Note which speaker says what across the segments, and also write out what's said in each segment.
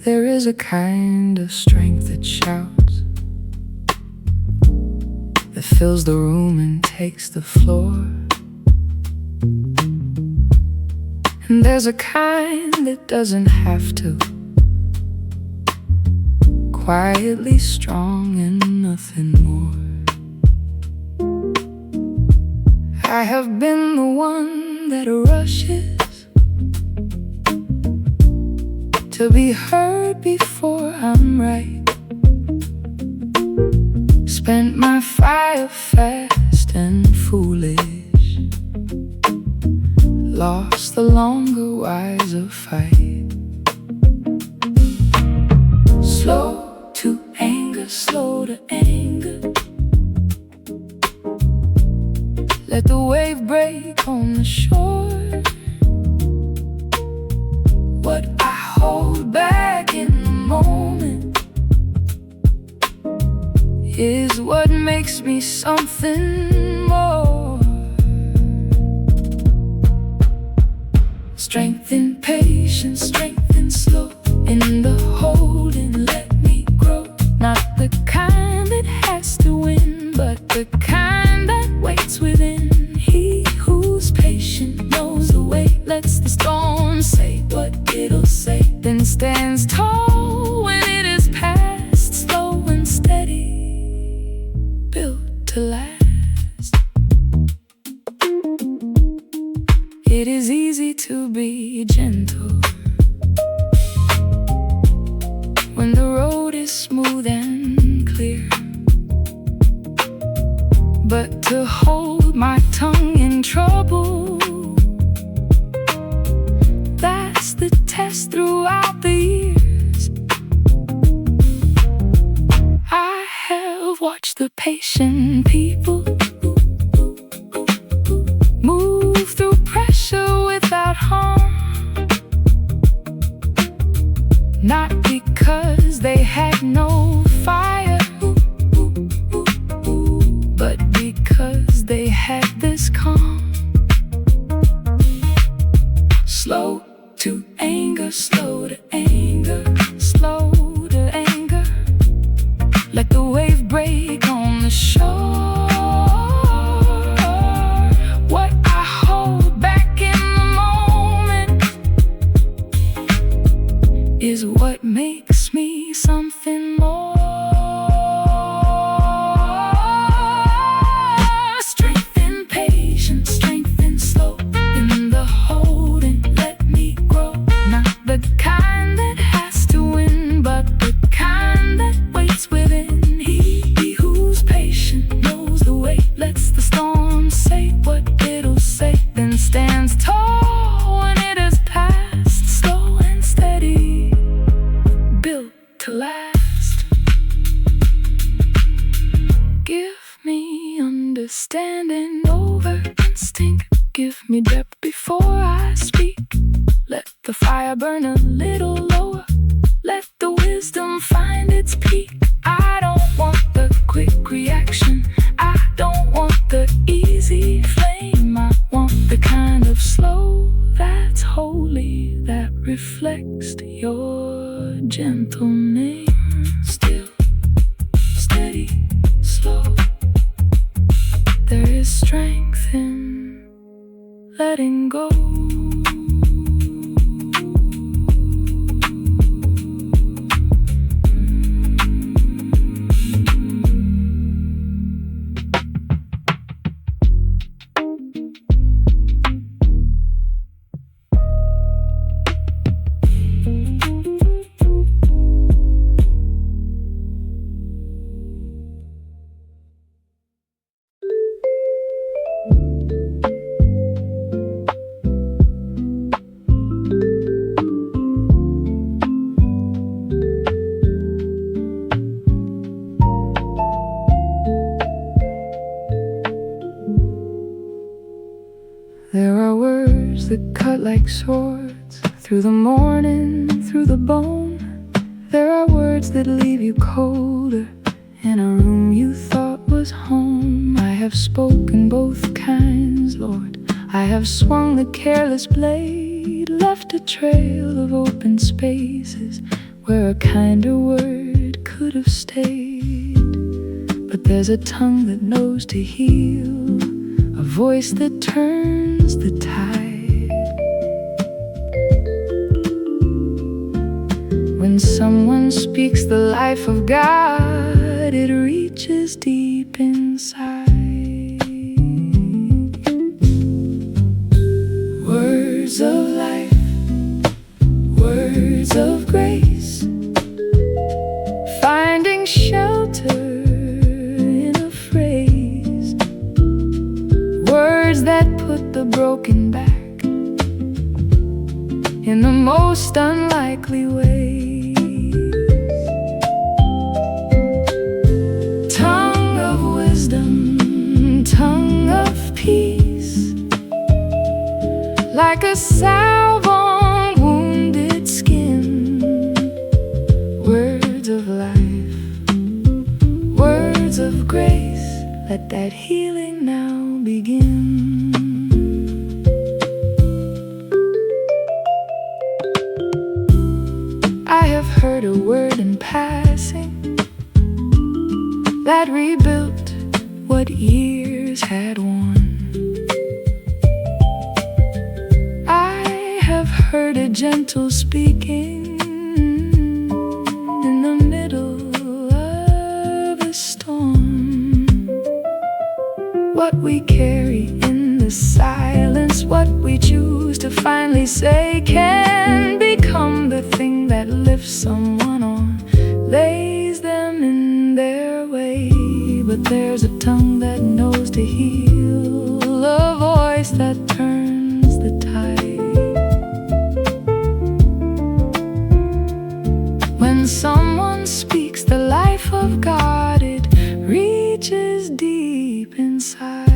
Speaker 1: There is a kind of strength that shouts, that fills the room and takes the floor. And there's a kind that doesn't have to, quietly strong and nothing more. I have been the one that rushes to be heard before I'm right. Spent my fire fast and foolish, lost the longer, wiser fight. Slow to anger, slow to anger. Let the wave break on the shore. What I hold back in the moment is what makes me something more. Strength in patience, strength in slow, in the holding, let me grow. Not the kind that has to win, but the kind that waits within. He who's patient knows the way, lets the storm say what it'll say, then stands tall when it is past. Slow and steady, built to last. It is easy to be gentle when the road is smooth and clear, but to hold my tongue in trouble, that's the test throughout the years. I have watched the patient people move through pressure without harm, not because they had no fire, but because they had this calm. Slow to anger, slow to anger, slow to anger. Let the wave break on the shore. What I hold back in the moment is what makes me something more. Strength in patience, strength in slow, in the holding, let me grow. Not the kind that has to win, but the kind that waits within. He who's patient knows the way, lets the storm say what it'll say, then stands tall when it is past. Slow and steady, built to last. Give me understanding over instinct. Give me depth before I speak. Let the fire burn a little lower. Let the wisdom find its peak. I don't want the quick reaction. I don't want the easy flame. I want the kind of slow that's holy, that reflects your gentle name. Still, steady, slow. There is strength in letting go. There are words that cut like swords, through the morning, through the bone. There are words that leave you colder in a have spoken both kinds, Lord. I have swung the careless blade, left a trail of open spaces where a kinder word could have stayed. But there's a tongue that knows to heal, a voice that turns the tide. When someone speaks the life of God, it reaches deep inside. Words of life, words of grace, finding shelter in a phrase. Words that put the broken back in the most unlikely ways. Tongue of wisdom, tongue of peace, like a salve on wounded skin. Words of life, words of grace, let that healing now begin. I have heard a word in passing that rebuilt what years had worn. I have heard a gentle speaking in the middle of a storm. What we carry in the silence, what we choose to finally say, can become the thing that lifts someone on, lays them in their way. But there's a tongue that knows to heal, a voice that turns the tide. When someone speaks the life of God, it reaches deep inside.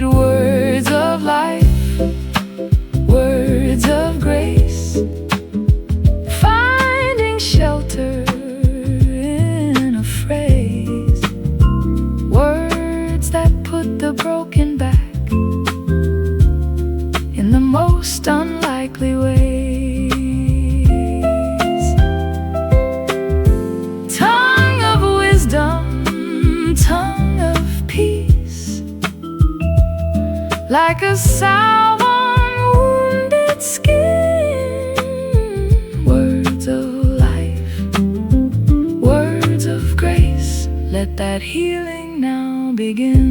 Speaker 1: Words of life, words of grace, finding shelter in a phrase. Words that put the broken back in the most unlikely ways. Tongue of wisdom, tongue of peace, like a salve on wounded skin. Words of life, words of grace, let that healing now begin.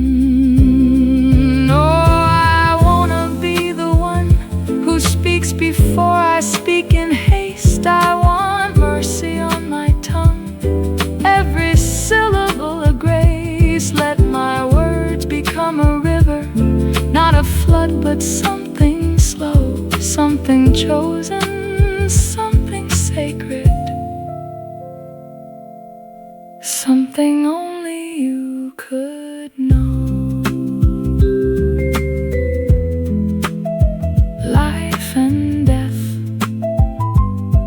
Speaker 1: Oh, I wanna be the one who speaks before I speak in haste. I want mercy on my tongue, every syllable a grace. Let my words become a river, not a flood, but something slow, something chosen, something sacred, something only you could know. Life and death,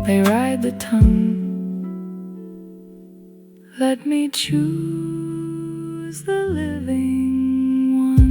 Speaker 1: they ride the tongue. Let me choose the living ones.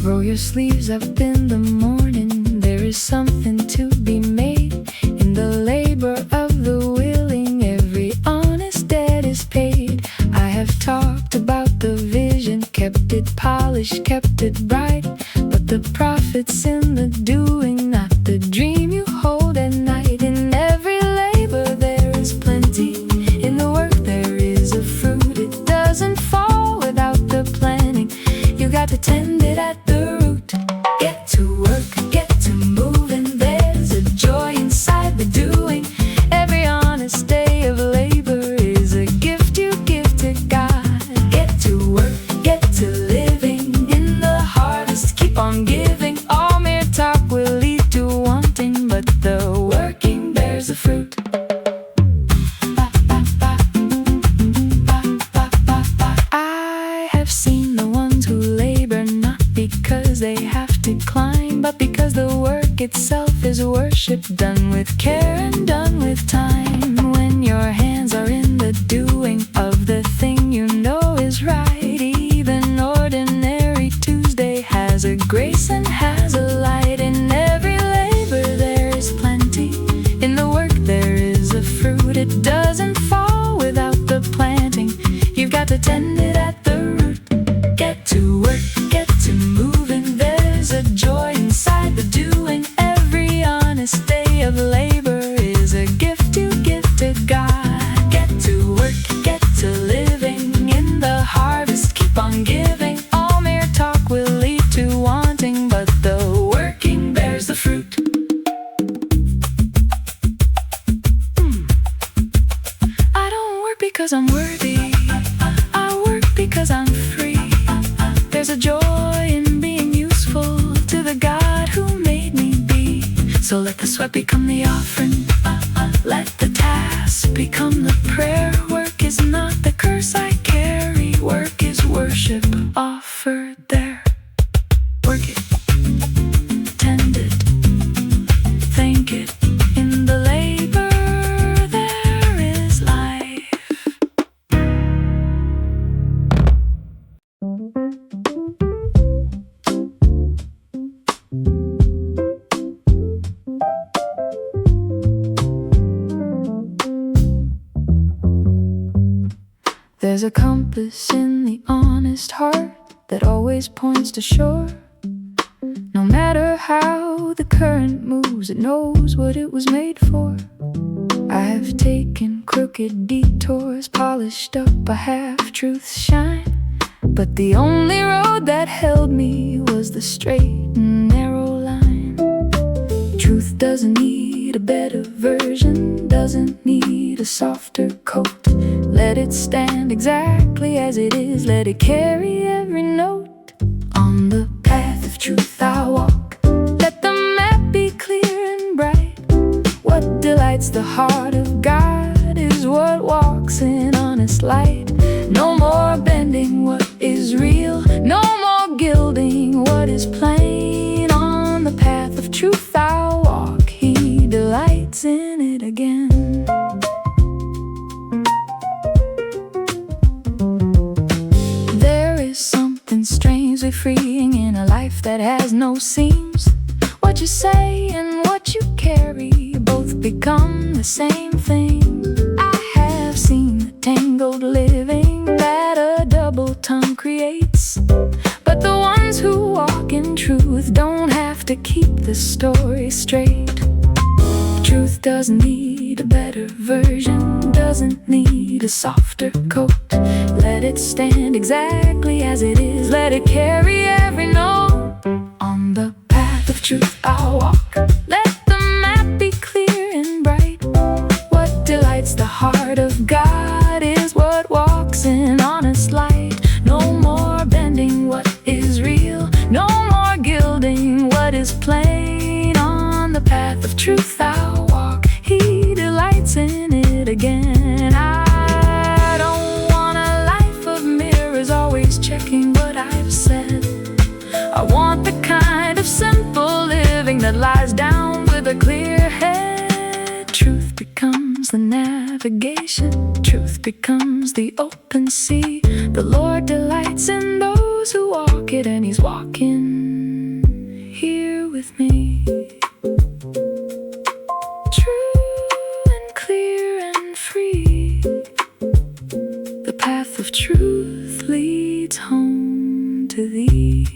Speaker 1: Roll your sleeves up in the morning. There is something to be made in the labor of the willing. Every honest debt is paid. I have talked about the vision, kept it polished, kept it bright, but the profit's in the doing, not the dream you hold at night. In every labor there is plenty, in the work there is a fruit. It doesn't fall without the planting, you got to tend it at the root. Get to work, get to moving, there's a joy inside the doing. Every honest day of labor is a gift you give to God. Get to work, get to living, in the harvest keep on giving. itself is worship, done with care and done with time. When your hands are in the doing of the thing you know is right, even ordinary Tuesday has a grace and has a light. In every labor there is plenty, in the work there is a fruit. It doesn't fall without the planting, you've got to tend it at the root. Get to work, get to moving, there's a joy inside the doing. Every honest day of labor is a gift you give to God. Get to work, get to living, in the harvest keep on giving. All mere talk will lead to wanting, but the working bears the fruit. I don't work because I'm worthy, I work because I'm free. There's a joy in being useful to the God who made me be. So let the sweat become the offering, let the task become the prayer. Work is not the curse I carry, work is worship offered there. Work it, tend it, thank it. In the labor there is life. There's a compass in the honest heart that always points to shore. No matter how the current moves, it knows what it was made for. I've taken crooked detours, polished up a half-truth's shine, but the only road that held me was the straight and narrow line. Truth doesn't need a better version, doesn't need a softer coat. Let it stand exactly as it is, let it carry every note. On the path of truth I walk, let the map be clear and bright. What delights the heart of God is what walks in honest light. No more bending what is real, no more gilding what is plain. On the path of truth I walk, He delights in it again. There is something strangely freeing in a life that has no seams. What you say and what you carry both become the same thing. I have seen the tangled living that a double tongue creates, but the ones who walk in truth don't have to keep the story straight. Truth doesn't need a better version, doesn't need a softer coat. Let it stand exactly as it is, let it carry every note. On the path of truth I'll walk, let the map be clear and bright. What delights the heart of God is what walks in honest light. No more bending what is real, no more gilding what is plain. On the path of truth I'll walk, He delights in it again. I don't want a life of mirrors always checking what I've said. I want the kind of simple living that lies down with a clear head. Truth becomes the navigation, truth becomes the open sea. The Lord delights in those who walk it, and He's walking here with me. True and clear and free, the path of truth leads home to Thee.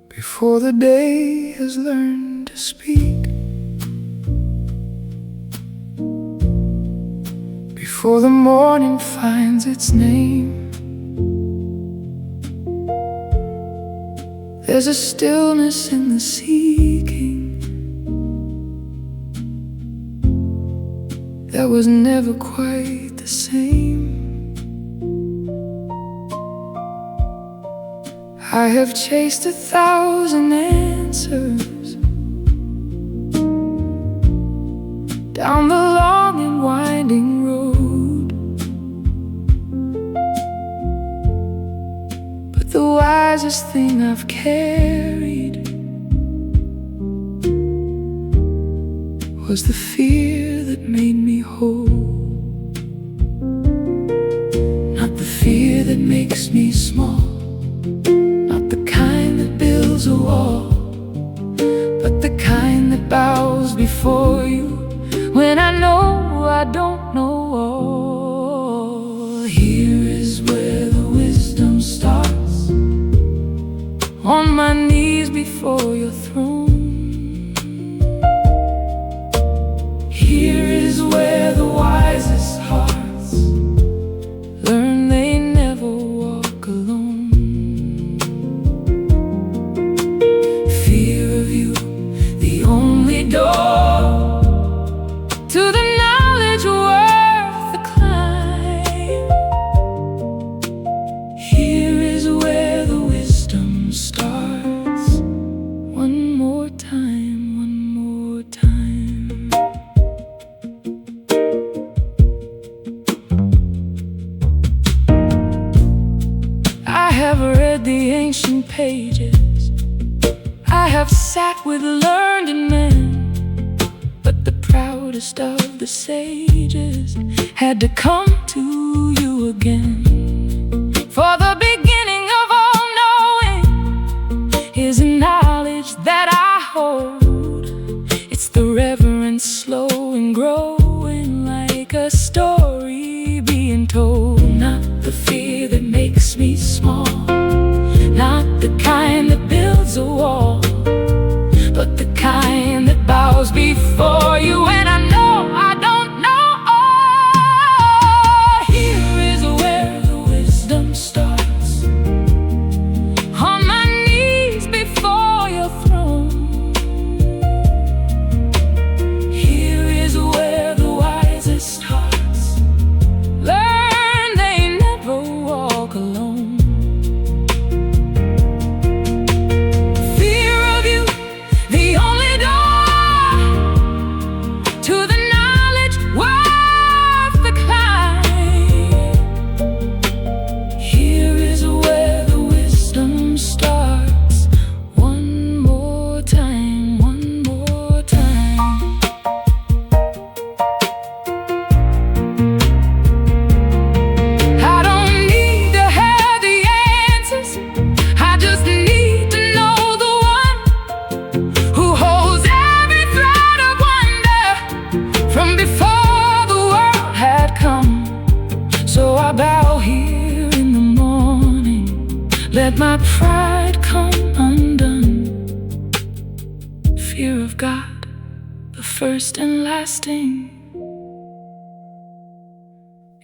Speaker 1: Before the day has learned to speak, before the morning finds its name. There's a stillness in the seeking that was never quite the same. I have chased 1,000 answers down the long and winding road, but the wisest thing I've carried was the fear that made me whole. Not the fear that makes me small, not the kind that builds a wall, but the kind that bows before you when I know I don't know all. Here is where the wisdom starts, on my knees before your throne. Here is where the wisest hearts learn they never walk alone. Fear of you, the only door to the knowledge worth the climb. Here is where the wisdom starts. One more time, one more time. I have read the ancient pages, I have sat with learned men, but the proudest of the sages had to come to you again. For the beginning of all knowing is a knowledge that I hold. It's the reverence slow and growing, like a story being told. Not the fear that makes me small, not the kind that builds a wall, but the kind that bows before you when I know I don't know all. Here is where the wisdom starts, on my knees before your throne. Here is where the wisest hearts learn they never walk alone. Fear of you, the only door to the knowledge worth the climb. Here is where the wisdom starts. One more time, one more time. I don't need to have the answers, I just need to know the one who holds every thread of wonder from before the world had come. So I bow here in the morning, let my pride come undone. Fear of God, the first and lasting,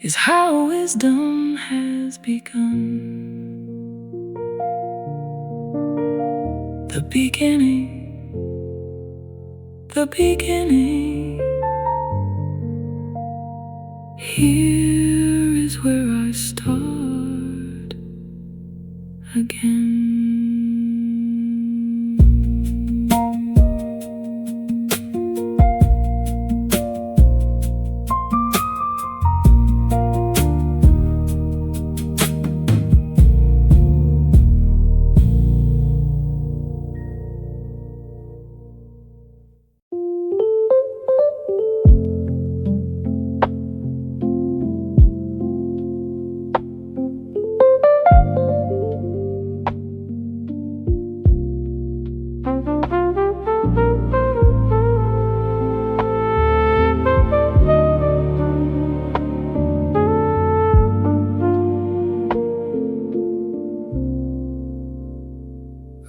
Speaker 1: is how wisdom has begun. The beginning, the beginning. Here is where I start again.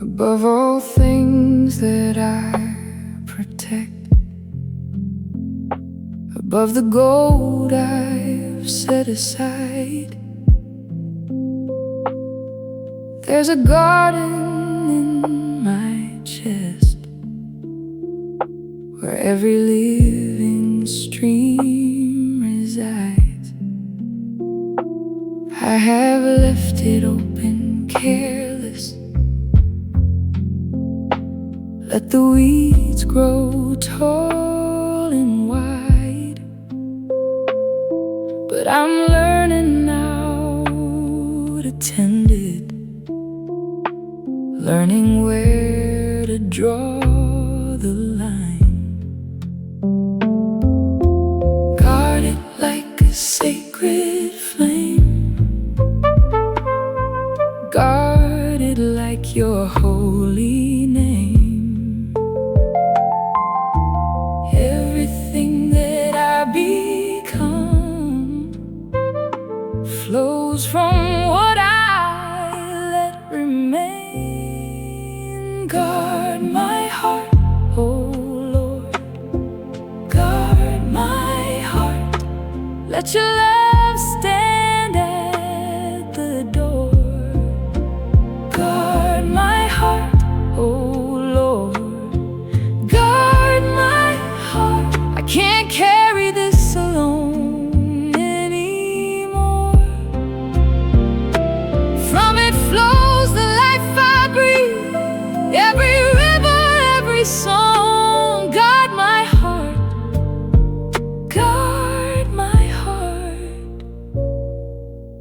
Speaker 1: Above all things that I protect, above the gold I've set aside. There's a garden in my chest where every living stream resides. I have left it open, careless, let the weeds grow tall and wide. But I'm learning now to tend it, learning where to draw the line. Guard it like a sacred flame, guard it like your holy name. Everything that I become flows from what I let remain. Guard my heart, oh Lord, guard my heart. Let your love stand at the door. Guard my heart, oh Lord, guard my heart. I can't carry this alone anymore. From it flows the life I breathe, every river, every song. Guard my heart, guard my heart.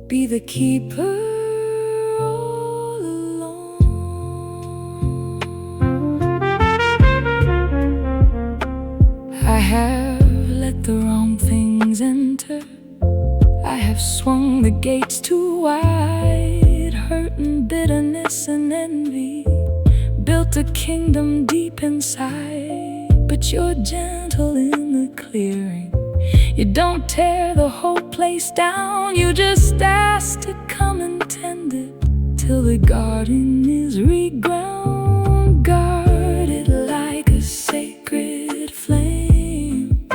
Speaker 1: Be the keeper all along. I have let the wrong things enter, I have swung the gates too wide. Hurt and bitterness and envy built a kingdom deep inside. But you're gentle in the clearing, you don't tear the whole place down. You just ask to come and tend it till the garden is reground. Guard it like a sacred flame,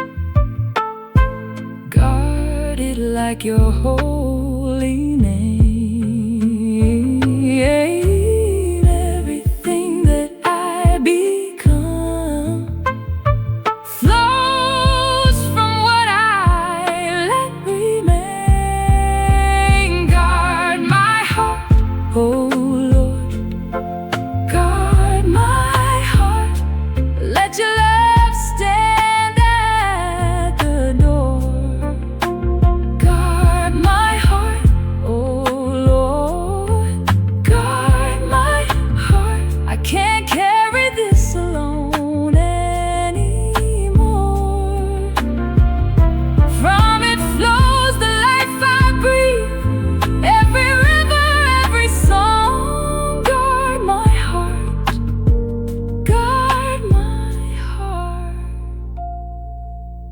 Speaker 1: guard it like your holy name. Everything that I become flows from what I let remain. Guard my heart, oh Lord, guard my heart. Let your love stand at the door. Guard my heart, oh Lord, guard my heart. I can't carry this alone anymore. From it flows the life I breathe, every river, every song. Guard my heart, guard my heart.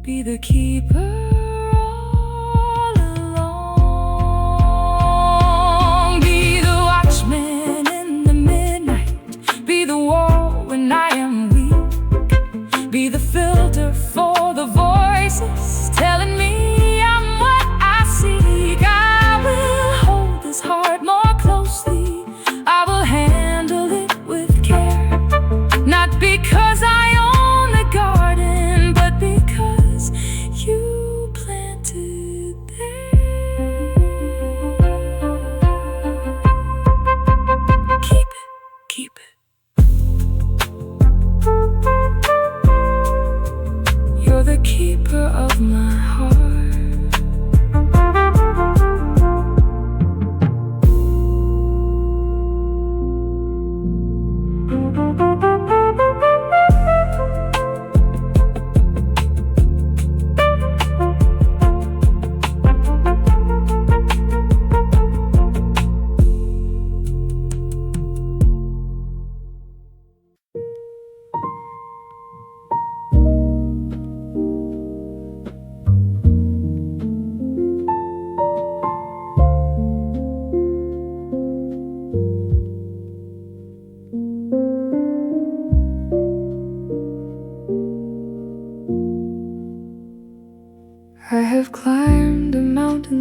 Speaker 1: Be the keeper all along. Be the watchman in the midnight, be the wall when I am weak, be the filter for the voices telling me I'm what I seek. I will hold this heart more closely, I will handle it with care. Not because I own the garden, but because you planted there. Keep it, keep it.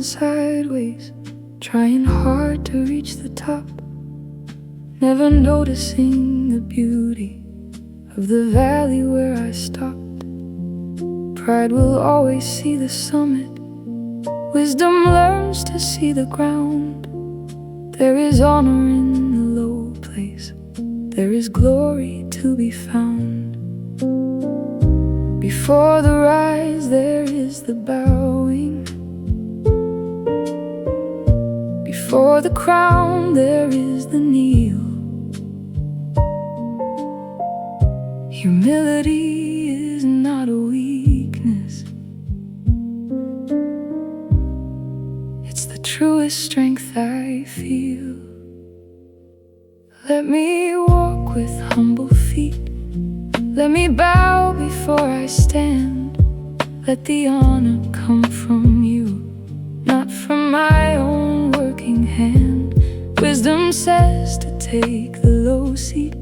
Speaker 1: sideways, trying hard to reach the top, never noticing the beauty of the valley where I stopped. Pride will always see the summit, wisdom learns to see the ground. There is honor in the low place, there is glory to be found. Before the rise there is the bowing, before the crown there is the kneel. Humility is not a weakness, it's the truest strength I feel. Let me walk with humble feet, let me bow before I stand. Let the honor come from you, not from my own working hand. Wisdom says to take the low seat,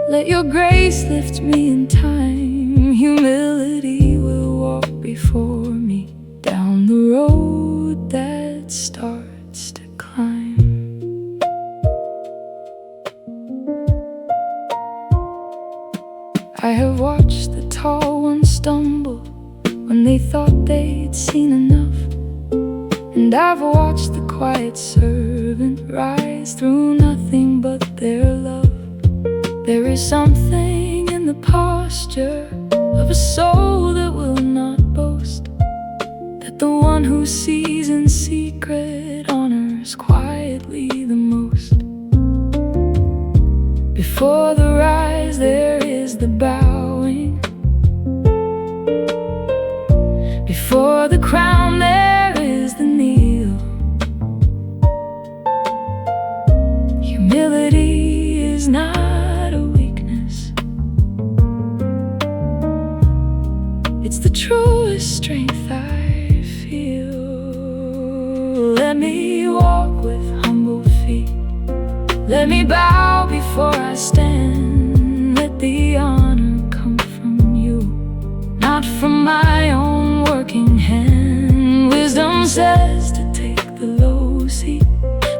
Speaker 1: let your grace lift me in time. Humility will walk before me down the road that starts to climb. I have watched the tall ones stumble when they thought they'd seen enough, and I've watched the quiet servant rise through nothing but their love. There is something in the posture of a soul that will not boast, that the one who sees in secret honors quietly the most. Before the rise there is the bowing, before the crown there is the kneel. Humility is not a weakness, it's the truest strength I feel. Let me walk with humble feet, let me bow before I stand. Let the honor come from you, not from my own working hand. Wisdom says to take the low seat,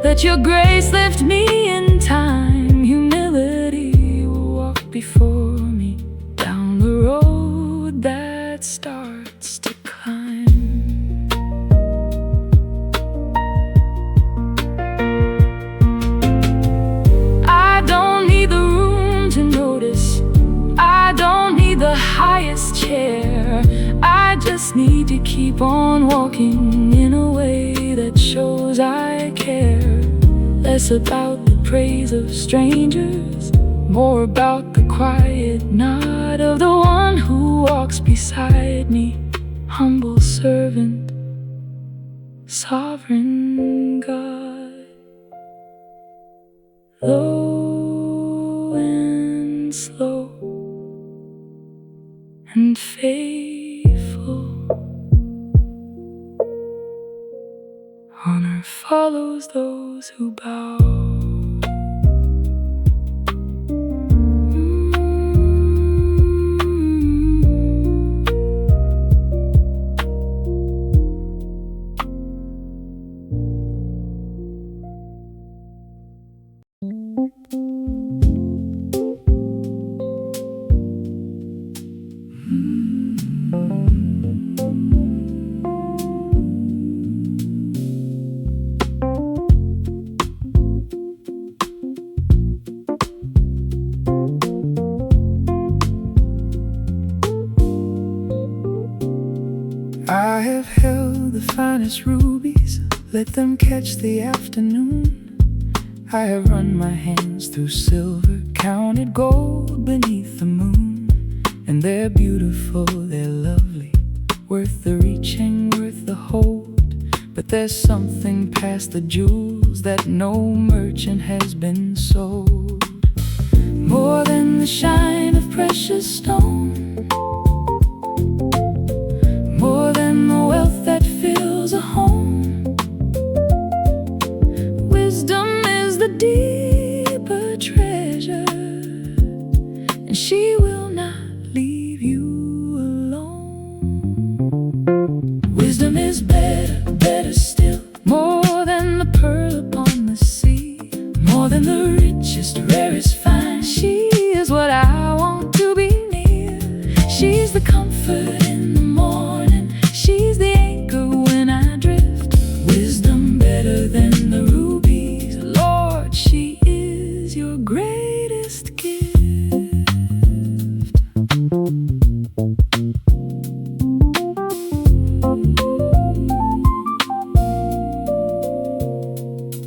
Speaker 1: let your grace lift me in time. Humility will walk before me down the road that starts to climb. I don't need the room to notice, I don't need the highest chair. I just need to keep on walking in a way that shows I care. Less about the praise of strangers, more about the quiet nod of the one who walks beside me. Humble servant, sovereign God. Low and slow and faithful, honor follows those who bow. I have held the finest rubies, let them catch the afternoon. I have run my hands through silver, counted gold beneath the moon. And they're beautiful, they're lovely, worth the reaching, worth the hold. But there's something past the jewels that no merchant has been sold. More than the shine of precious stone, more than the wealth that fills a home. Wisdom is the deeper treasure, and she will not leave you alone. Wisdom is better, better still, the comfort in the morning. She's the anchor when I drift. Wisdom better than the rubies. Lord, she is your greatest gift.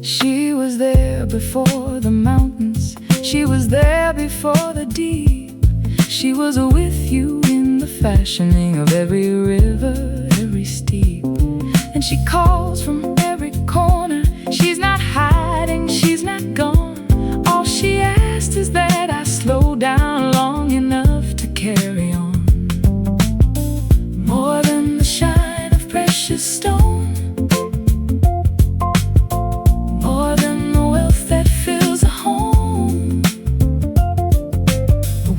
Speaker 1: She was there before the mountains. She was there before the deep. She was with you in the fashioning of every river, every steep. And she calls from every corner. She's not hiding, she's not gone. All she asked is that I slow down long enough to carry on. More than the shine of precious stone, more than the wealth that fills a home.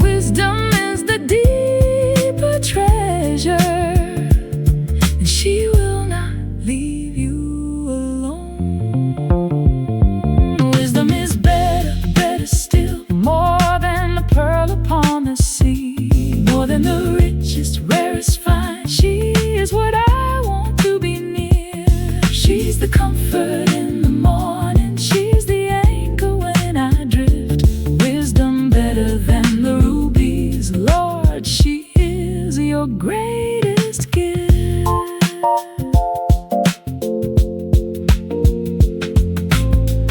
Speaker 1: Wisdom is the deeper treasure, and she will not leave you alone. Wisdom is better, better still, more than the pearl upon the sea, more than the richest, rarest find. She is what I want to be near. She's the comfort in the morning. She's the anchor when I drift. Wisdom better than the rubies. Lord, she is your greatest gift.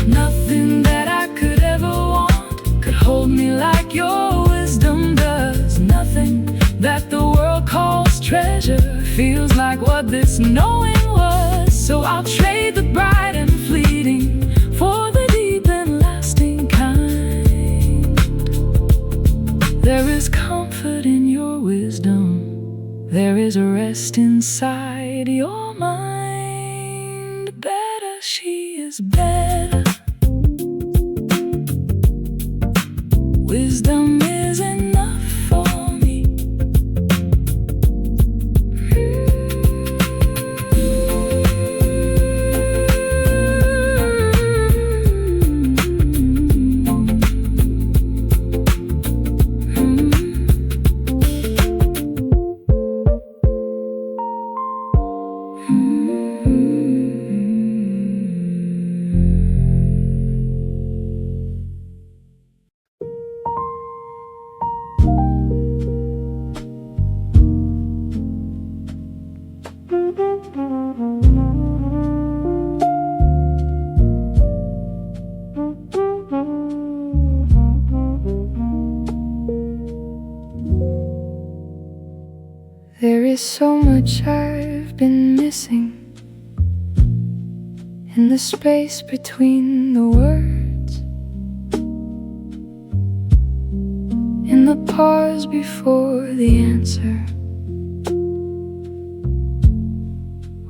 Speaker 1: Nothing that I could ever want could hold me like your wisdom does. Nothing that the world calls treasure feels like what this knowing was. So I'll trade the bright and fleeting for the deep and lasting kind. There is comfort in your wisdom. There is a rest inside your mind. Better, she is better. Wisdom is enough for me. There is so much I've been missing in the space between the words, in the pause before the answer,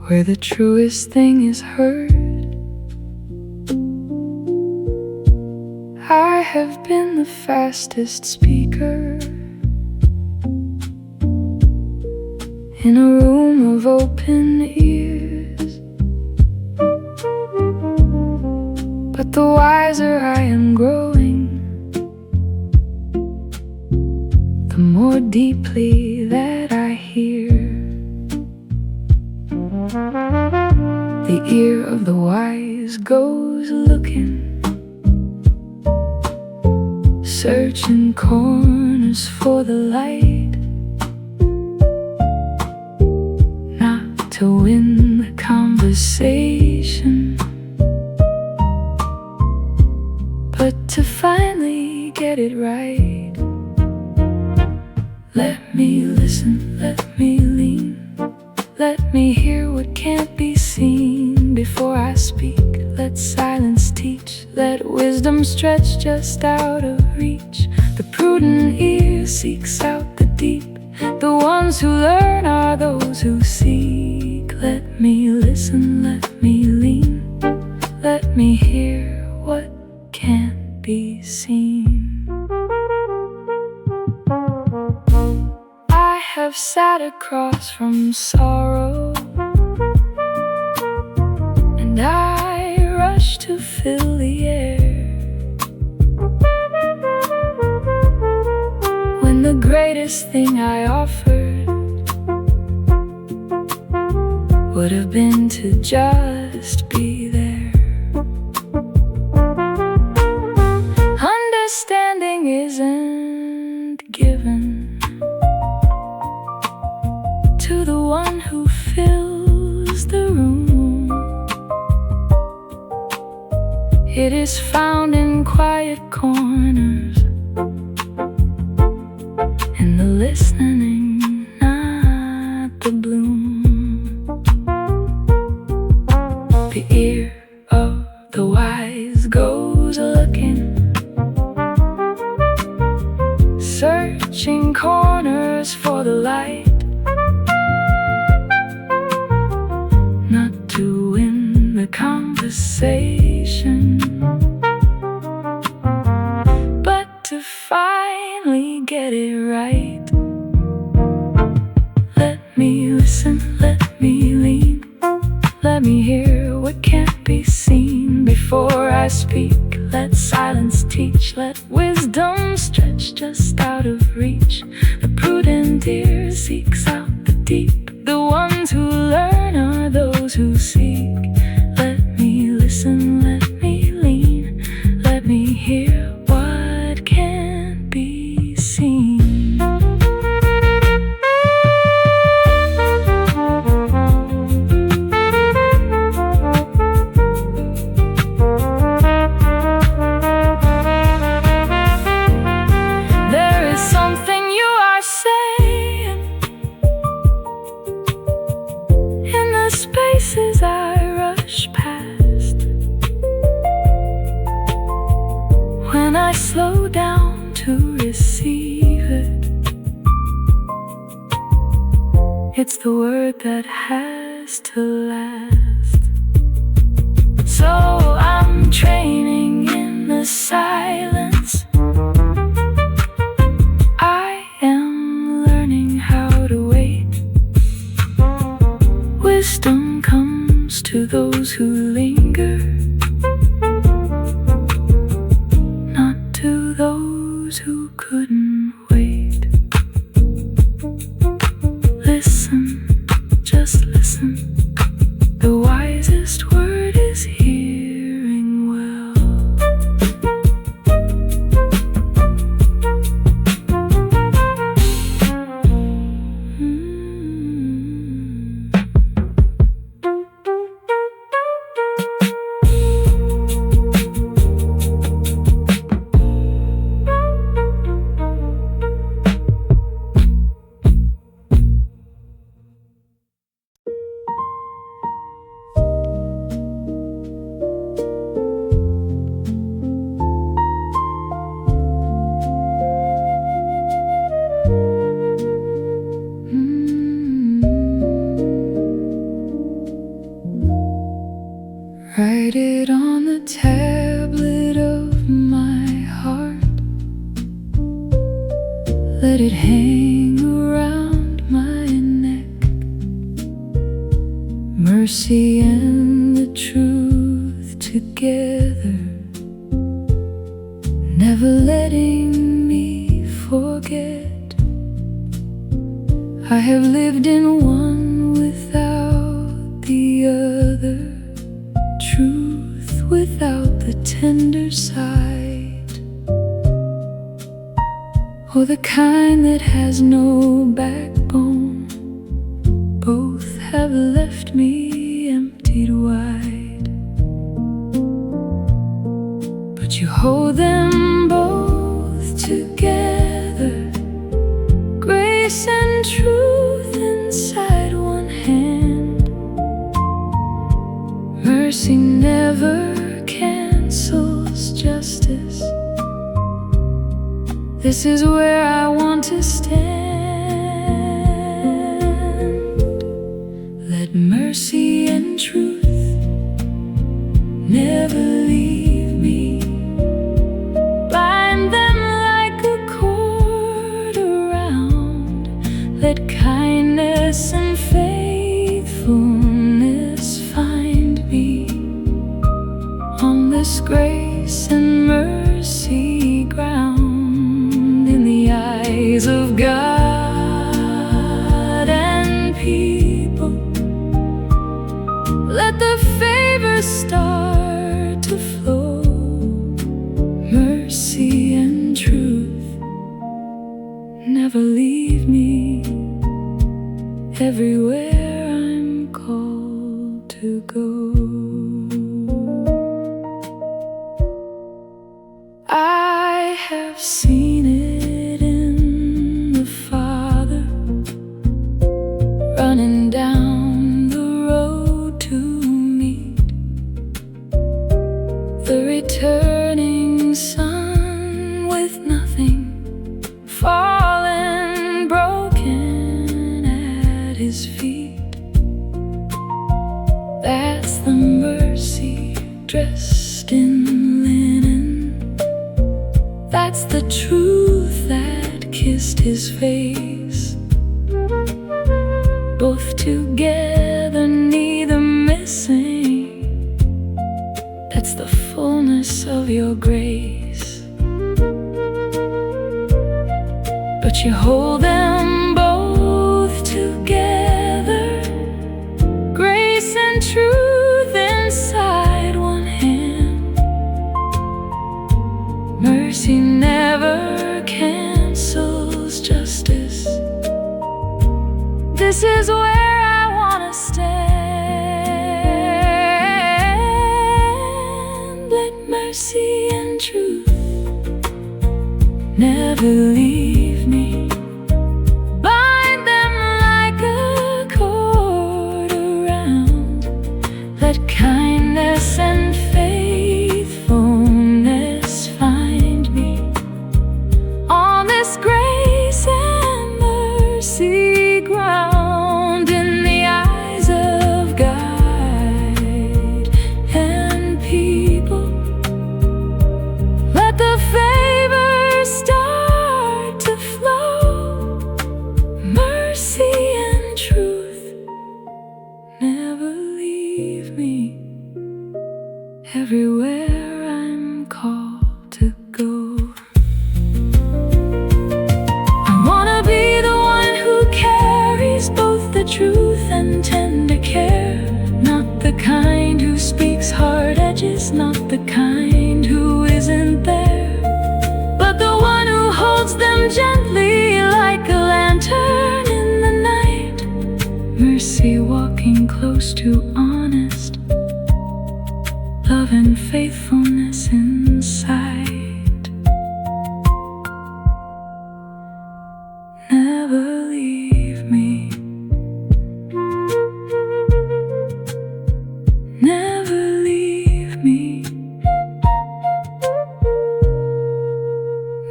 Speaker 1: where the truest thing is heard. I have been the fastest speaker in a room of open ears, but the wiser I am growing, the more deeply that I hear. The ear of the wise goes looking, searching corners for the light, to win the conversation, but to finally get it right. Let me listen, let me lean, let me hear what can't be seen before I speak. Let silence teach, let wisdom stretch just out of reach. The prudent ear seeks out the deep. The ones who learn are those who seek. Let me listen, let me lean, let me hear what can't be seen. I have sat across from sorrow, and I rush to fill the air, when the greatest thing I offered would have been to just be there. Understanding isn't given to the one who fills the room. It is found in quiet corners, in the listening, not the bloom. The ear of the wise goes looking, searching corners for the light, not to win the conversation, but to finally get it right. Let me listen, let me lean, let me hear what can't be seen before I speak. Let silence teach, let wisdom stretch just out of reach. The prudent ear seeks out the deep. The ones who learn are those who seek. Let me listen, let me lean, let me hear what can't be seen. Spaces I rush past, when I slow down to receive it, it's the word that has to last. So I'm training in the silence, I am learning how to wait. Wisdom comes to those who linger, not to those who couldn't wait. Listen, just listen. The wisest word is hearing well. Write it on the tablet of my heart, let it hang around my neck. Mercy and the truth together, never letting me forget. I have lived in one without the other, truth without the tender side, or the kind that has no backbone. Both have left me emptied wide, but you hold them both together, grace and truth inside one hand. Mercy never cancels justice. This is where I want to stand. Let mercy and truth never leave me. Bind them like a cord around. Let kindness and faithfulness find me on this grace and mercy ground, in the eyes of God and people. never leave me everywhere I'm called to go. I have seen it in the Father running down the road to meet the returning son with nothing, fallen broken at his feet. That's the mercy dressed in linen. That's the truth that kissed his face. Both together, neither missing. That's the fullness of your grace. But you hold them both together, grace and truth inside one hand. Mercy never cancels justice. This is where I wanna stand. Let mercy and truth never leave me. Bind them like a cord around. Let kindness and faithfulness find me on this grace and mercy ground. In the eyes of God and people, let the favor start to flow. Mercy and truth never leave me everywhere I'm called to go. I wanna be the one who carries both the truth and tender care. Not the kind who speaks hard edges, not the kind who isn't there, but the one who holds them gently like a lantern in the night. Mercy walking close to honest, love and faithfulness inside. Never leave me. Never leave me.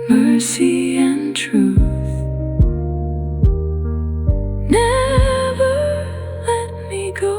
Speaker 1: Mercy and truth never let me go.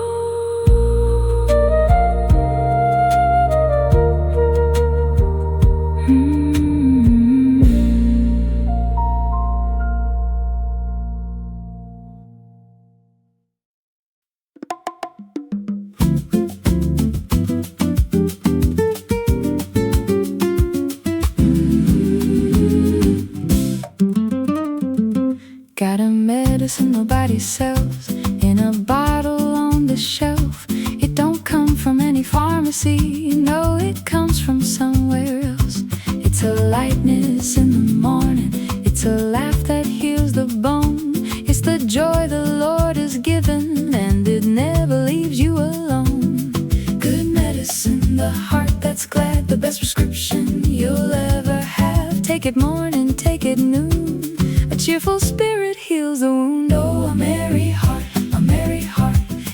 Speaker 1: Got a medicine nobody sells in a bottle on the shelf. It don't come from any pharmacy, no, it comes from somewhere else. It's a lightness in the morning, it's a laugh that heals the bone. It's the joy the Lord has given, and it never leaves you alone. Good medicine, the heart that's glad, the best prescription you'll ever have. Take it morning, take it noon, a cheerful spirit heals the wound. Oh, a merry heart,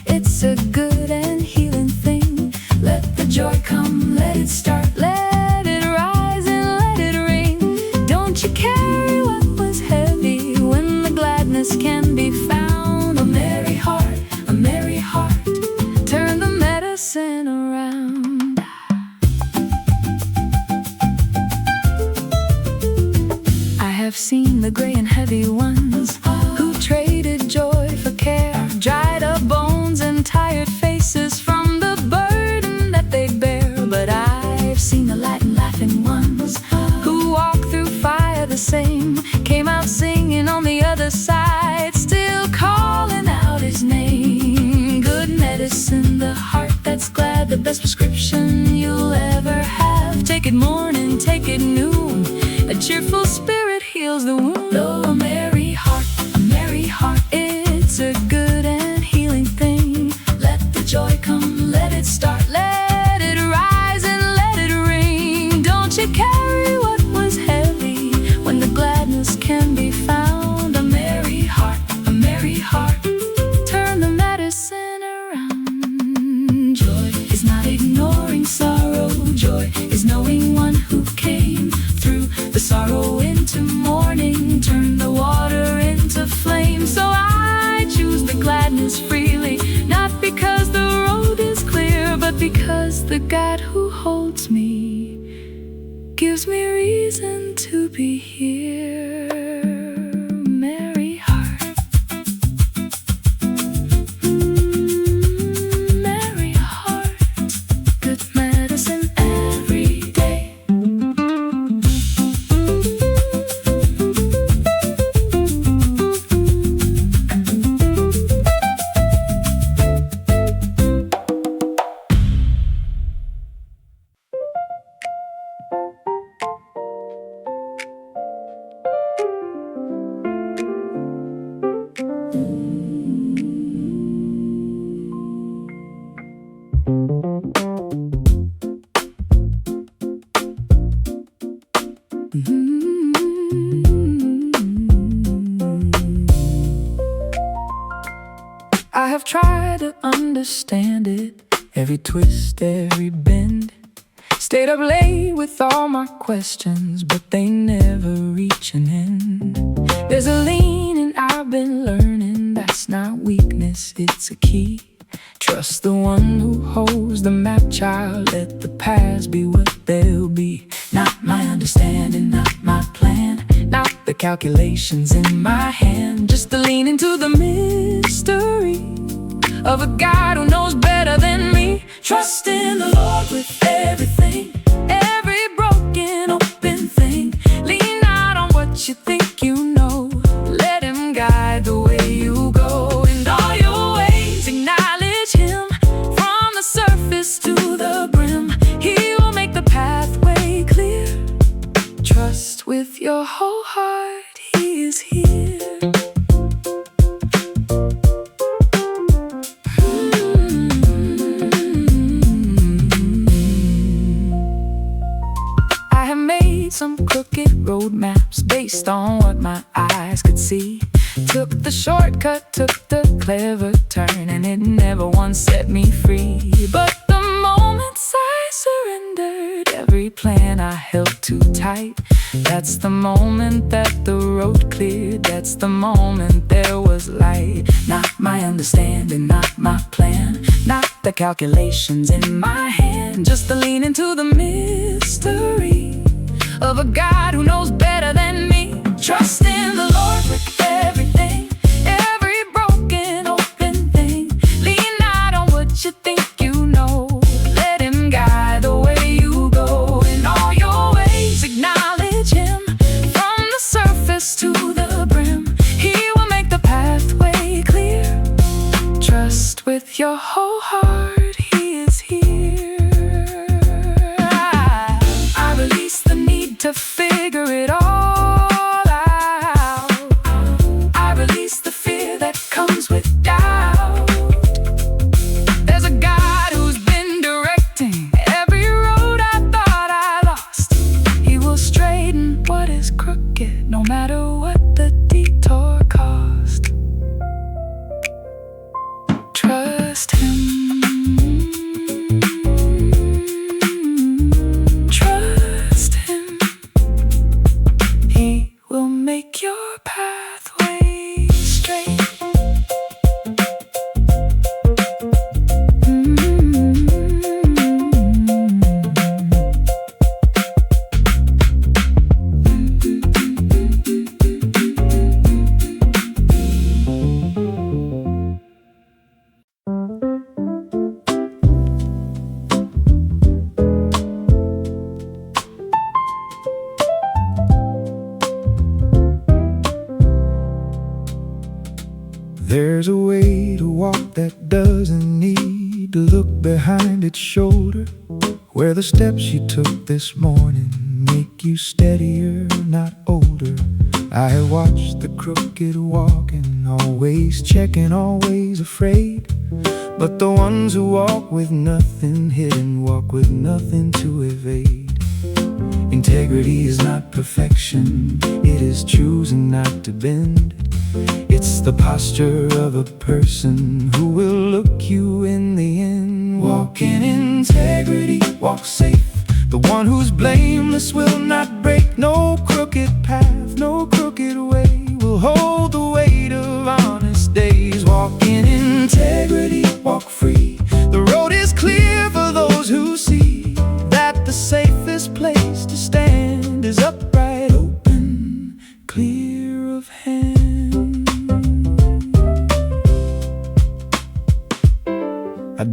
Speaker 1: it's a good and healing thing. Let the joy come, let it start, let it rise and let it ring. Don't you carry what was heavy when the gladness can be found. A merry heart, turn the medicine around. I have seen the gray and heavy ones who traded joy for care, dried up bones and tired faces from the burden that they bear. But I've seen the light and laughing ones who walk through fire the same, came out singing on the other side, still calling out his name. Good medicine, the heart that's glad, the best prescription you'll ever have. Take it morning, take it noon, a cheerful spirit heals the wound. Oh, a merry God who holds me, gives me reason to be here. Merry heart, merry heart, good medicine every day. I have tried to understand it, every twist, every bend. Stayed up late with all my questions, but they never reach an end. There's a leaning I've been learning, that's not weakness, it's a key. Trust the one who holds the map, child, let the past be what they'll be. Not my understanding, not my plan, not the calculations in my hand, just the lean into the mystery of a God who knows better than me. Trust in the Lord with everything, every broken, open thing. Lean not on what you think you know, let Him guide the way you go. In all your ways acknowledge Him, from the surface to the brim. He will make the pathway clear. Trust with your whole heart, He is here. Some crooked road maps based on what my eyes could see. Took the shortcut, took the clever turn, and it never once set me free. But the moments I surrendered, every plan I held too tight, that's the moment that the road cleared, that's the moment there was light. Not my understanding, not my plan, not the calculations in my hand, just the lean into the mystery of a God who knows better than me. Trust in the Lord with everything, every broken, open thing. Lean not on what you think you know, let Him guide the way you go. In all your ways acknowledge Him, from the surface to the brim. He will make the pathway clear. Trust with your whole heart, He is here. I release the need to figure it all out. I release the fear that comes with doubt. There's a God who's been directing every road I thought I lost. He will straighten what is crooked, no matter what the detour cost. Trust Him. Make your pathway straight.
Speaker 2: There's a way to walk that doesn't need to look behind its shoulder, where the steps you took this morning make you steadier, not older. I have watched the crooked walking, always checking, always afraid. But the ones who walk with nothing hidden walk with nothing to evade. Integrity is not perfection, it is choosing not to bend. It's the posture of a person who will look you in the end. Walk in integrity, walk safe. The one who's blameless will not break. No crooked path, no crooked way will hold the weight of honest days. Walk in integrity, walk free. The road is clear for those who see.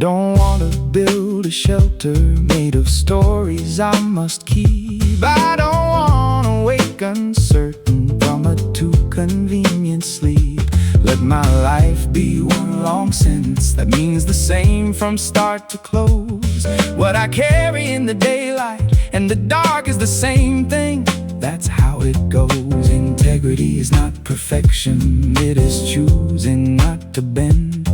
Speaker 2: don't want to build a shelter made of stories I must keep. I don't want to wake uncertain from a too convenient sleep. Let my life be one long sentence that means the same from start to close. What I carry in the daylight and the dark is the same thing. That's how it goes. Integrity is not perfection, it is choosing not to bend.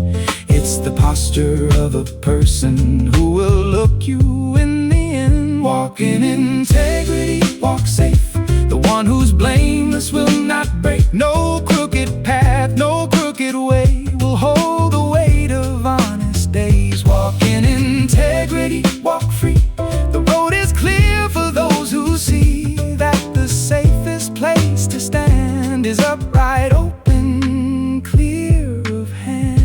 Speaker 2: It's the posture of a person who will look you in the end. Walk in integrity, walk safe. The one who's blameless will not break. No crooked path, no crooked way will hold the weight of honest days. Walk in integrity, walk free. The road is clear for those who see that the safest place to stand is upright, open, clear of hand.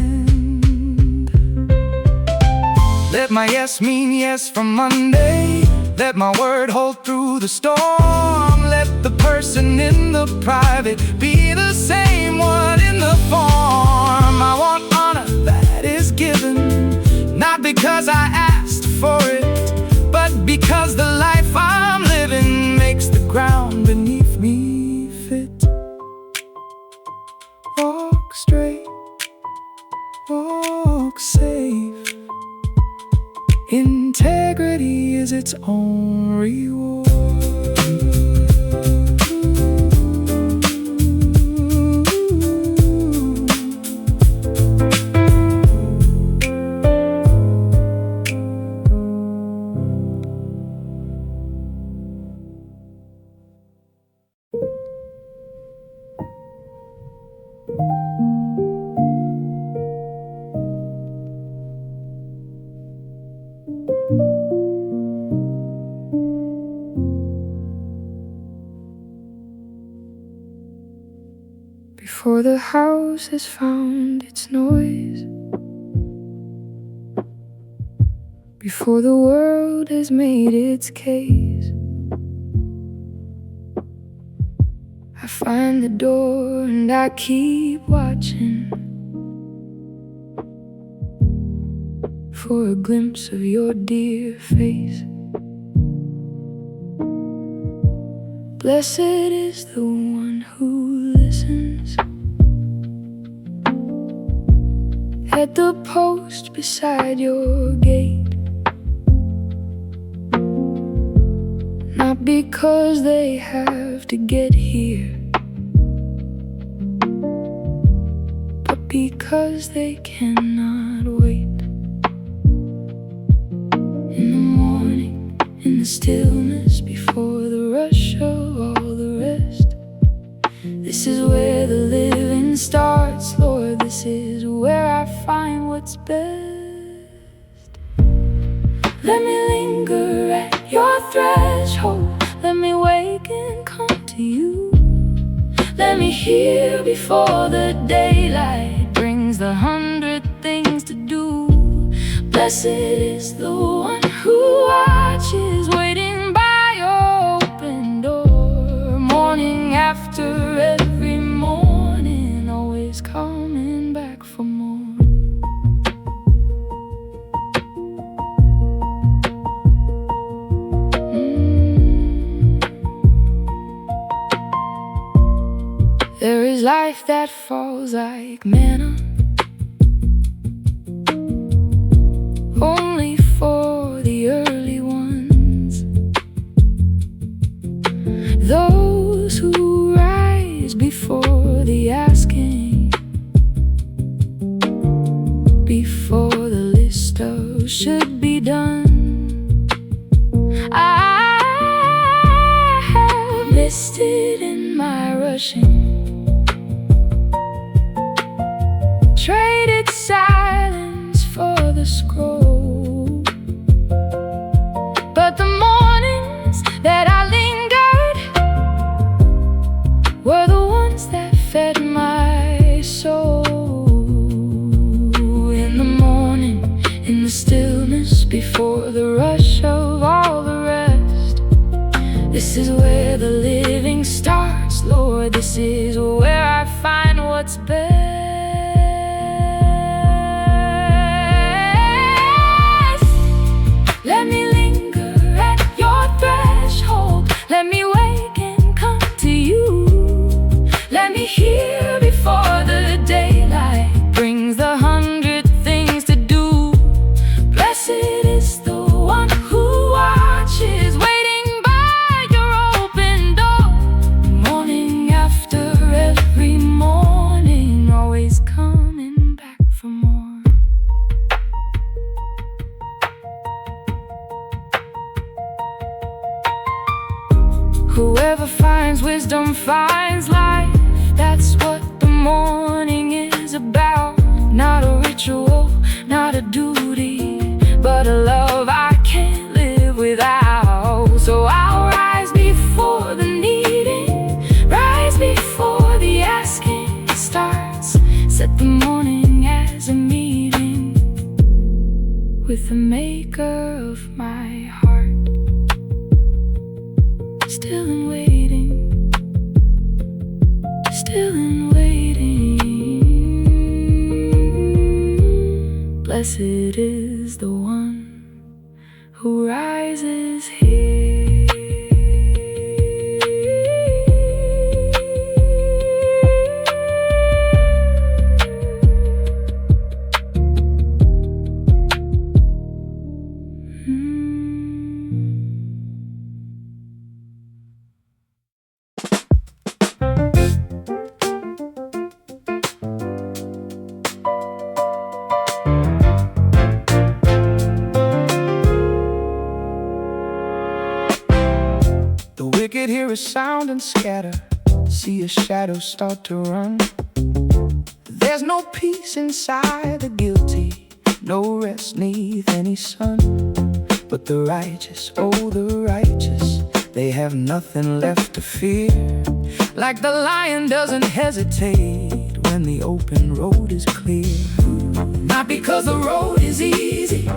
Speaker 2: Let my yes mean yes from Monday. Let my word hold through the storm. Let the person in the private be the same one in the form. I want honor that is given, not because I asked for it, but because the life I'm living makes the ground beneath me fit. Walk straight, walk safe. Integrity is its own reward.
Speaker 1: Before the house has found its noise, before the world has made its case, I find the door and I keep watching for a glimpse of your dear face. Blessed is the one who listens at the post beside your gate, not because they have to get here, but because they cannot wait. In the morning, in the stillness, before the rush of all the rest, this is where the living starts, Lord. This is where I find what's best. Let me linger at your threshold. Let me wake and come to you. Let me hear before the daylight brings the 100 things to do. Blessed is the one who watches, waiting by your open door, morning after every morning, always coming back for more. There is life that falls like manna, only for the early ones, those who rise before the asking, before the list of should be done. I have missed it in my rushing, traded silence for the scroll, but the mornings that I lingered were the ones that fed my soul. In the morning, in the stillness, before the rush of all the rest, this is where the living starts, Lord. This is where I find what's best. wisdom finds life. That's what the morning is about. Not a ritual, not a duty, but a love I can't live without. So I'll rise before the needing, rise before the asking starts. Set the morning as a meeting with the maker of my heart. Still in waiting, still in waiting. Blessed is the one who rises here.
Speaker 2: The wicked hear a sound and scatter, see a shadow start to run. There's no peace inside the guilty, no rest neath any sun. But the righteous, oh the righteous, they have nothing left to fear. Like the lion doesn't hesitate when the open road is clear. Not because the road is easy,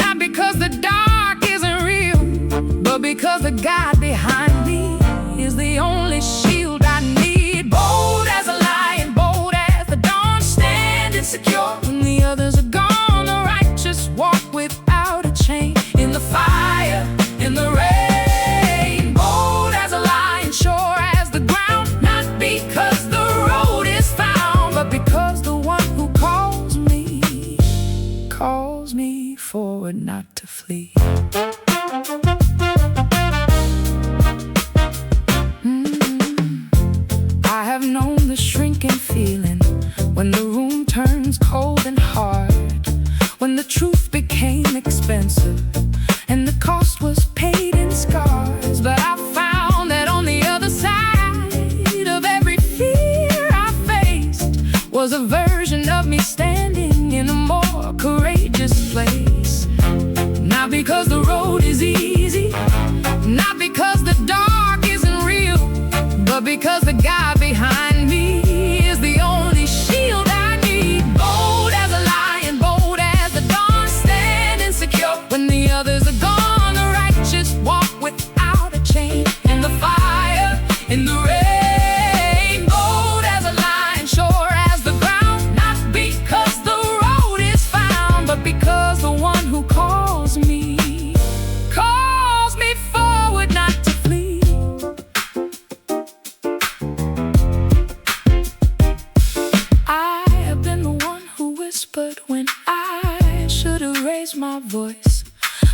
Speaker 2: not because the dark isn't real, but because the God behind me is the only shield I need. Bold as a lion, bold as the dawn, standing secure when the others are gone. The righteous walk without a chain in the fire, in the rain. Bold as a lion, sure as the ground, not because the road is found, but because the one who calls me forward, not to flee. I have known the shrinking feeling when the room turns cold and hard, when the truth became expensive and the cost was paid in scars. But I found that on the other side of every fear I faced was a version of me standing in a more courageous place. Not because the road is easy, not because the dark isn't real, but because the God behind me is the only shield I need. Bold as a lion, bold as the dawn, standing secure when the others are gone. The righteous walk without a chain in the fire, in the rain. Bold as a lion, sure as the ground, not because the road is found, but because the one who calls me forward, not to flee. I have been the one who whispered when I should have raised my voice,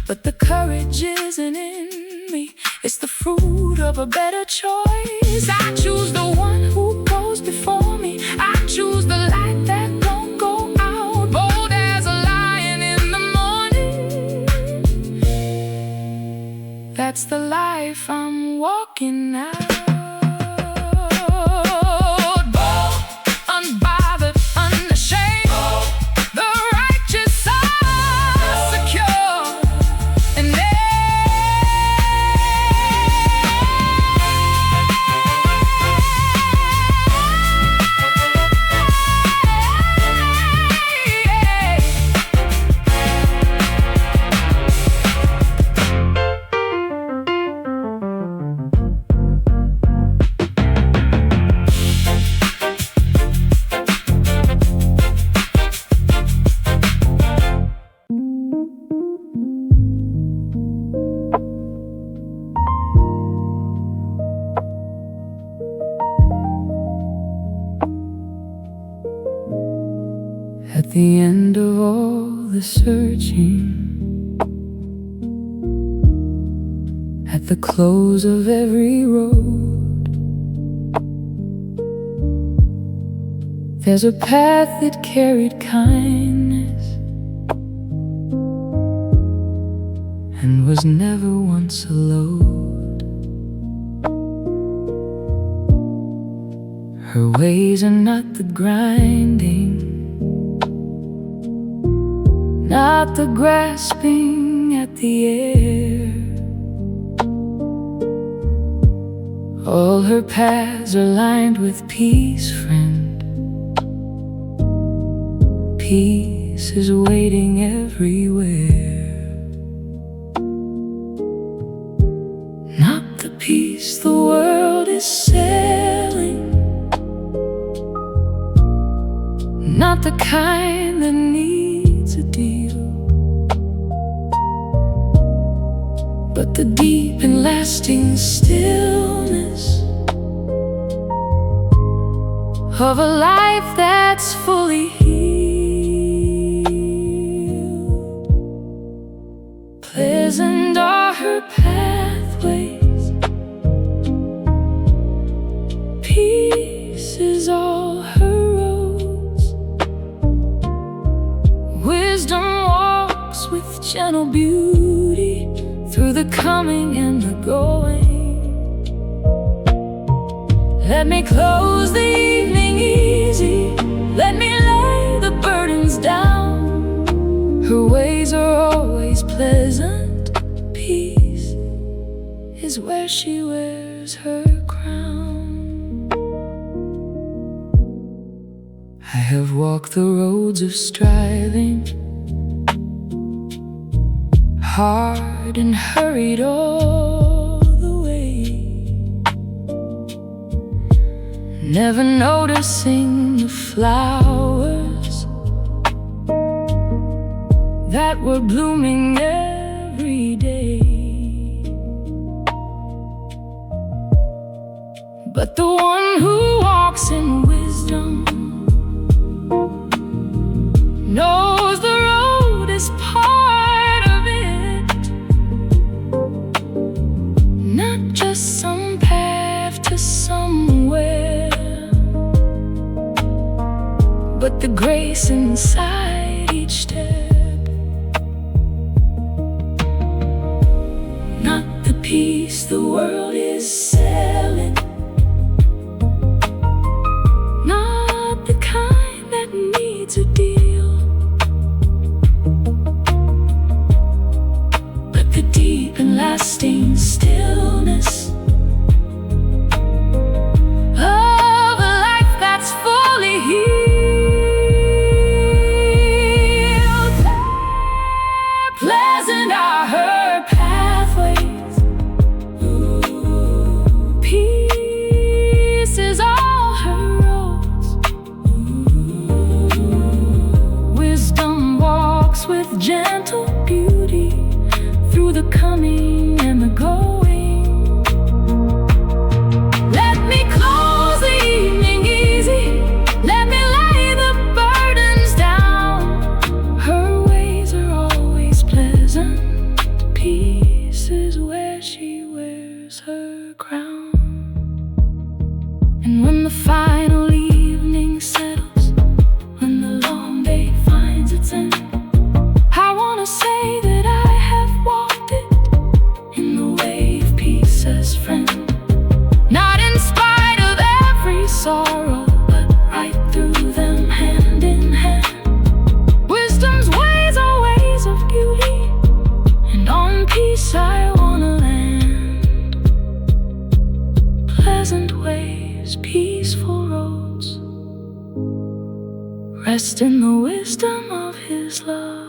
Speaker 2: but the courage isn't in me, it's the fruit of a better choice. I choose the one who goes before me, I choose the light that won't go out. Bold as a lion in the morning, that's the life I'm walking out. Bold, unbothered, unashamed, the righteous are secure, and at the end of all the searching, at the close of every road, there's a path that carried kindness and was never once a load.
Speaker 1: Her ways are not the grinding, not the grasping at the air. All her paths are lined with peace, friend. Peace is waiting everywhere. Not the peace the world is selling, not the kind that needs a deal, but the deep and lasting stillness of a life that's fully healed. Pleasant are her pathways, peace is all her roads. Wisdom walks with gentle beauty through the coming and the going. Let me close the evening easy, let me lay the burdens down. Her ways are always pleasant, peace is where she wears her crown. I have walked the roads of striving, hard and hurried all the way, never noticing the flowers that were blooming every day. But the one who walks in wisdom knows the road is part of it, not just some path to somewhere, but the grace inside each step. Not the peace the world is selling, not the kind that needs a deal, but the deep and lasting stillness of a life that's fully healed. Pleasant are her pathways, peace is all her roads. Wisdom walks with gentle beauty through the coming and the going. Let me close the evening easy, let me lay the burdens down. Her ways are always pleasant, peace is where she wears her crown. And when the final evening settles, when the long day finds its end, I wanna say that I have walked it in the way of peace as friend. Not in spite of every sorrow, but right through them hand in hand. Wisdom's ways are ways of beauty, and on peace I wanna land. Pleasant ways, peaceful roads, rest in the wisdom of his love.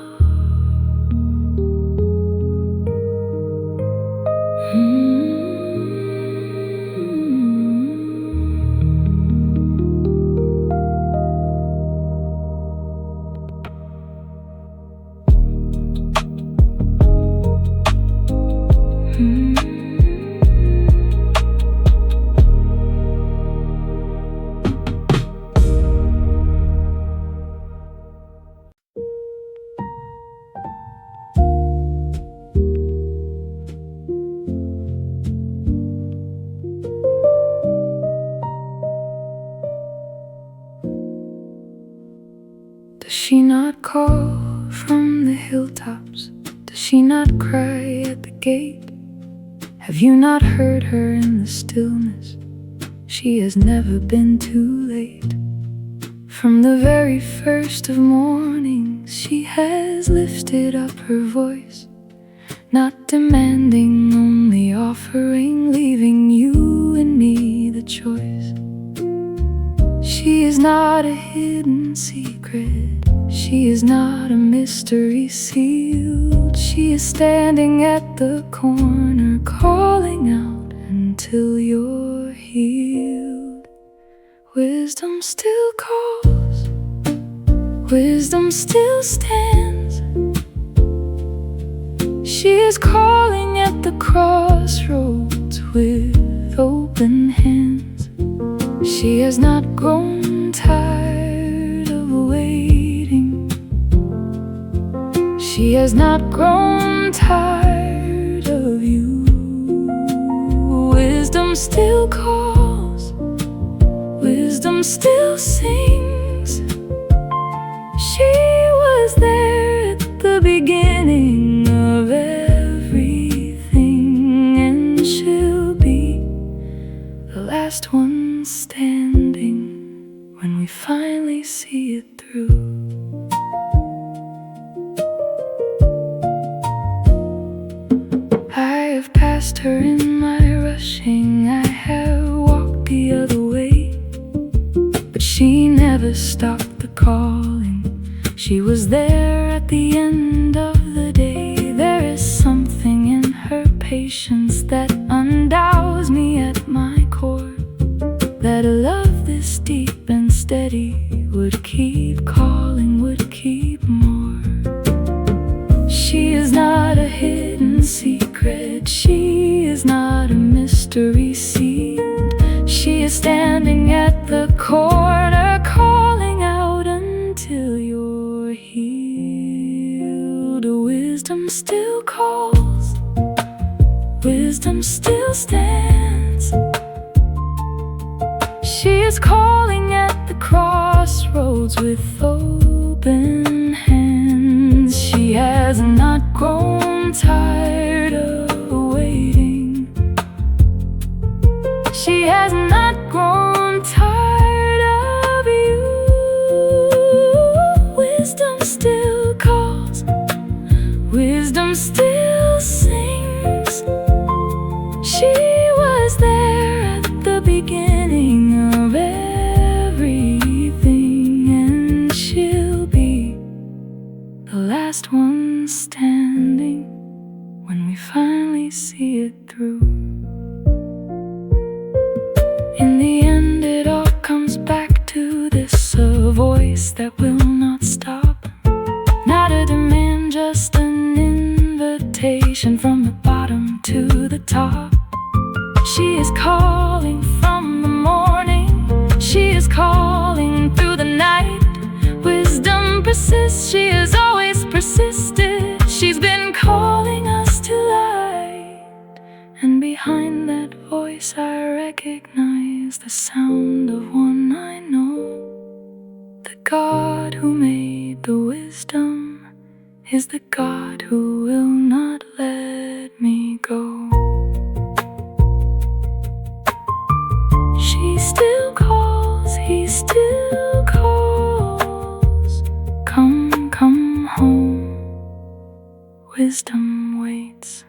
Speaker 1: Does she not call from the hilltops? Does she not cry at the gate? Have you not heard her in the stillness? She has never been too late. From the very first of mornings, she has lifted up her voice, not demanding, only offering, leaving you and me the choice. She is not a hidden secret, she is not a mystery sealed. She is standing at the corner, calling out until you're healed. Wisdom still calls, wisdom still stands. She is calling at the crossroads with open hands. She has not grown tired of waiting. She has not grown tired of you. Wisdom still calls, wisdom still sings. She was there at the beginning of everything, and she'll be the last one standing when we finally see it through. I have passed her in my rushing, I have walked the other way, but she never stopped the calling. She was there at the end of the day. There is something in her patience that undoes me at my core, that a love this deep and steady would keep calling, would keep more. She is not a hidden secret, she is not a mystery sealed. She is standing at the corner, calling out until you're healed. Wisdom still calls, wisdom still stands. She is calling at the crossroads with open hands. She has not grown tired of waiting. She has not grown tired of you. Wisdom still calls, wisdom still sings. She was there at the beginning of everything, and she'll be the last one standing when we finally see it through. In the end it all comes back to this, a voice that will not stop. Not a demand, just an invitation from the bottom to the top. She is calling from the morning, she is calling through the night. Wisdom persists, she has always persisted. She's been calling us to light, and behind that voice I recognize the sound of one I know. The God who made the wisdom is the God who will not let me go. She still calls, he still calls. Come, come home. Wisdom waits.